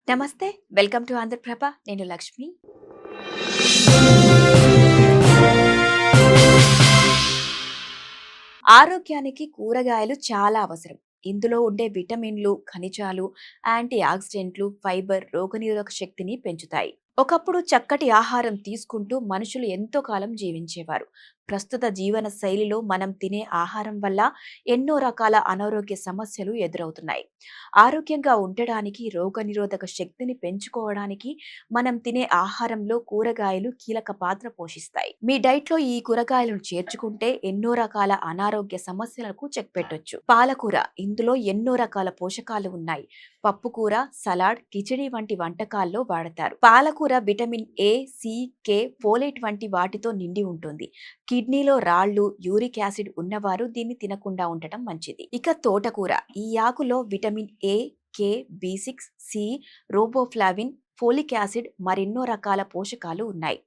నమస్తే. Welcome to Andhra Prabha. నేను లక్ష్మి. ఆరోగ్యానికి కూరగాయలు చాలా అవసరం. ఇందులో ఉండే విటమిన్లు, ఖనిజాలు, యాంటీ ఆక్సిడెంట్లు, ఫైబర్ రోగనిరోధక శక్తిని పెంచుతాయి. ఒకప్పుడు చక్కటి ఆహారం తీసుకుంటూ మనుషులు ఎంతో కాలం జీవించేవారు. ప్రస్తుత జీవన శైలిలో మనం తినే ఆహారం వల్ల ఎన్నో రకాల అనారోగ్య సమస్యలు ఎదురవుతున్నాయి. ఆరోగ్యంగా ఉండడానికి, రోగనిరోధక శక్తిని పెంచుకోవడానికి మనం తినే ఆహారంలో కూరగాయలు కీలక పాత్ర పోషిస్తాయి. మీ డైట్లో ఈ కూరగాయలను చేర్చుకుంటే ఎన్నో రకాల అనారోగ్య సమస్యలకు చెక్ పెట్టొచ్చు. పాలకూర, ఇందులో ఎన్నో రకాల పోషకాలు ఉన్నాయి. పప్పుకూర, సలాడ్, కిచిడి వంటి వంటకాల్లో వాడతారు. పాలకూర vitamin A, C, K, folate వంటి వాటితో నిండి ఉంటుంది. కిడ్నీలో రాళ్లు, యూరిక్ యాసిడ్ ఉన్నవారు దీన్ని తినకుండా ఉండటం మంచిది. ఇక తోటకూర, ఈ ఆకులో విటమిన్ ఏ, కే, బి6, సి, రోబోఫ్లావిన్, ఫోలిక్ యాసిడ్ మరెన్నో రకాల పోషకాలు ఉన్నాయి.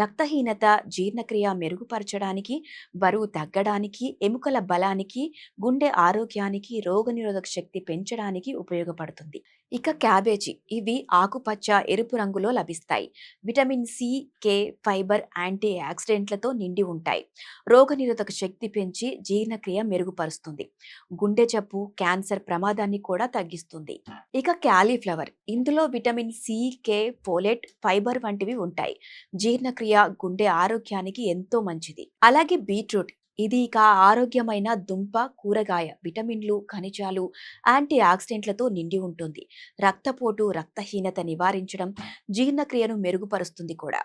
రక్తహీనత, జీర్ణక్రియ మెరుగుపరచడానికి, బరువు తగ్గడానికి, ఎముకల బలానికి, గుండె ఆరోగ్యానికి, రోగనిరోధక శక్తి పెంచడానికి ఉపయోగపడుతుంది. ఇక క్యాబేజీ, ఇవి ఆకుపచ్చ, ఎరుపు రంగులో లభిస్తాయి. విటమిన్ సి, కే, ఫైబర్, యాంటీ ఆక్సిడెంట్లతో నిండి ఉంటాయి. రోగనిరోధక శక్తి పెంచి జీర్ణక్రియ మెరుగుపరుస్తుంది. గుండె జబ్బు, క్యాన్సర్ ప్రమాదాన్ని కూడా తగ్గిస్తుంది. ఇక క్యాలీఫ్లవర్, ఇందులో vitamin C, K, folate, fibre వంటివి ఉంటాయి. జీర్ణక్రియ, గుండె ఆరోగ్యానికి ఎంతో మంచిది. అలాగే బీట్రూట్, ఇది ఇక ఆరోగ్యమైన దుంప కూరగాయ. విటమిన్లు, ఖనిజాలు, యాంటీ ఆక్సిడెంట్లతో నిండి ఉంటుంది. రక్తపోటు, రక్తహీనత నివారించడం, జీర్ణక్రియను మెరుగుపరుస్తుంది కూడా.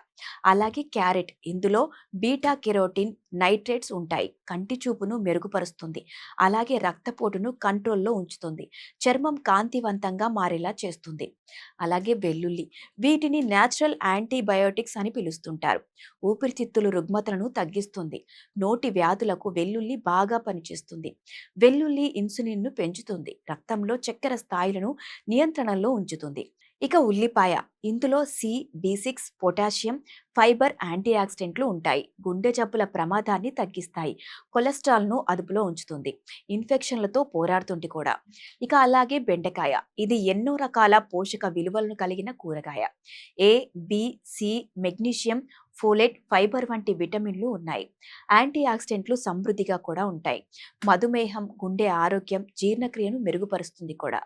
అలాగే క్యారెట్, ఇందులో బీటా కెరోటిన్, నైట్రేట్స్ ఉంటాయి. కంటి చూపును మెరుగుపరుస్తుంది. అలాగే రక్తపోటును కంట్రోల్లో ఉంచుతుంది. చర్మం కాంతివంతంగా మారేలా చేస్తుంది. అలాగే వెల్లుల్లి, వీటిని నేచురల్ యాంటీబయోటిక్స్ అని పిలుస్తుంటారు. ఊపిరితిత్తులు రుగ్మతలను తగ్గిస్తుంది. నోటి వ్యాధులకు వెల్లుల్లి బాగా పనిచేస్తుంది. వెల్లుల్లి ఇన్సులిన్ను పెంచుతుంది. రక్తంలో చక్కెర స్థాయిలను నియంత్రణలో ఉంచుతుంది. ఇక ఉల్లిపాయ, ఇందులో C, B6, potassium, fibre, anti ఆక్సిడెంట్లు ఉంటాయి. గుండె జబ్బుల ప్రమాదాన్ని తగ్గిస్తాయి. కొలెస్ట్రాల్ను అదుపులో ఉంచుతుంది. ఇన్ఫెక్షన్లతో పోరాడుతుంది కూడా. ఇక అలాగే బెండకాయ, ఇది ఎన్నో రకాల పోషక విలువలను కలిగిన కూరగాయ. A, B, C, magnesium, folate, fibre వంటి విటమిన్లు ఉన్నాయి. యాంటీ ఆక్సిడెంట్లు సమృద్ధిగా కూడా ఉంటాయి. మధుమేహం, గుండె ఆరోగ్యం, జీర్ణక్రియను మెరుగుపరుస్తుంది కూడా.